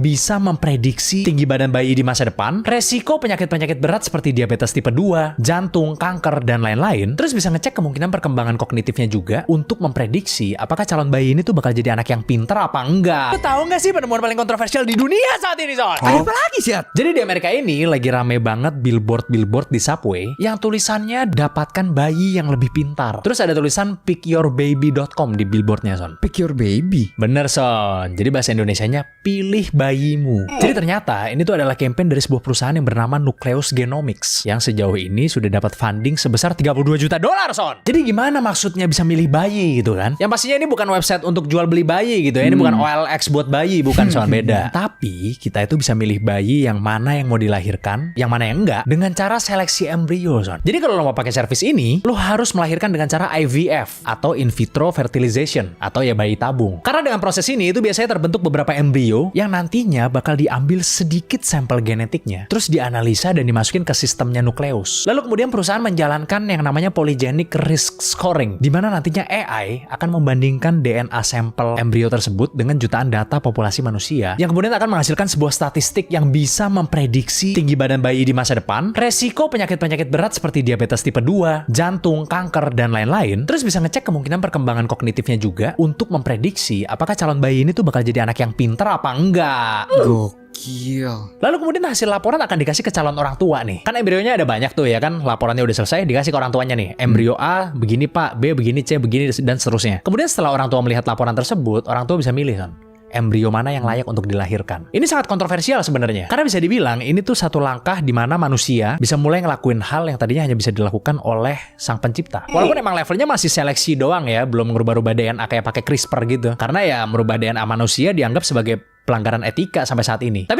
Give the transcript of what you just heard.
bisa memprediksi tinggi badan bayi di masa depan, resiko penyakit-penyakit berat seperti diabetes tipe 2, jantung, kanker, dan lain-lain. Terus bisa ngecek kemungkinan perkembangan kognitifnya juga untuk memprediksi apakah calon bayi ini tuh bakal jadi anak yang pinter apa enggak. Lo tahu nggak sih penemuan paling kontroversial di dunia saat ini, Son? Ada apa lagi sih? Jadi di Amerika ini lagi rame banget billboard di subway yang tulisannya dapatkan bayi yang lebih pintar. Terus ada tulisan pickyourbaby.com di billboardnya, Son. Pick your baby. Bener, Son. Jadi bahasa Indonesianya pilih bayimu. Jadi ternyata ini tuh adalah campaign dari sebuah perusahaan yang bernama Nucleus Genomics yang sejauh ini sudah dapat funding sebesar $32 juta, Son. Jadi gimana maksudnya bisa milih bayi gitu kan? Yang pastinya ini bukan website untuk jual beli bayi gitu ya. Ini bukan OLX buat bayi, bukan, Son, beda. Tapi kita itu bisa milih bayi yang mana yang mau dilahirkan, yang mana yang enggak dengan cara seleksi embrio, Son. Jadi kalau lo mau pakai service ini, lo harus melahirkan dengan cara IVF atau in vitro fertilization atau ya bayi tabung. Karena dengan proses ini itu biasanya terbentuk beberapa embrio yang nantinya bakal diambil sedikit sampel genetiknya, terus dianalisa dan dimasukin ke sistemnya Nucleus. Lalu kemudian perusahaan menjalankan yang namanya polygenic risk scoring, di mana nantinya AI akan membandingkan DNA sampel embrio tersebut dengan jutaan data populasi manusia, yang kemudian akan menghasilkan sebuah statistik yang bisa memprediksi tinggi badan bayi di masa depan, resiko penyakit-penyakit berat seperti diabetes tipe 2, jantung, kanker, dan lain-lain. Terus bisa ngecek kemungkinan perkembangan kognitifnya juga untuk memprediksi apakah calon bayi ini tuh bakal jadi anak yang pinter apa enggak. Gokil. Lalu kemudian hasil laporan akan dikasih ke calon orang tua nih. Kan embrionya ada banyak tuh ya kan, laporannya udah selesai, dikasih ke orang tuanya nih. Embrio A begini Pak, B begini, C begini, dan seterusnya. Kemudian setelah orang tua melihat laporan tersebut, orang tua bisa milih, Son, embrio mana yang layak untuk dilahirkan. Ini sangat kontroversial sebenarnya. Karena bisa dibilang ini tuh satu langkah di mana manusia bisa mulai ngelakuin hal yang tadinya hanya bisa dilakukan oleh sang pencipta. Walaupun emang levelnya masih seleksi doang ya, belum ngerubah-rubah DNA kayak pakai CRISPR gitu. Karena ya merubah DNA manusia dianggap sebagai pelanggaran etika sampai saat ini. Tapi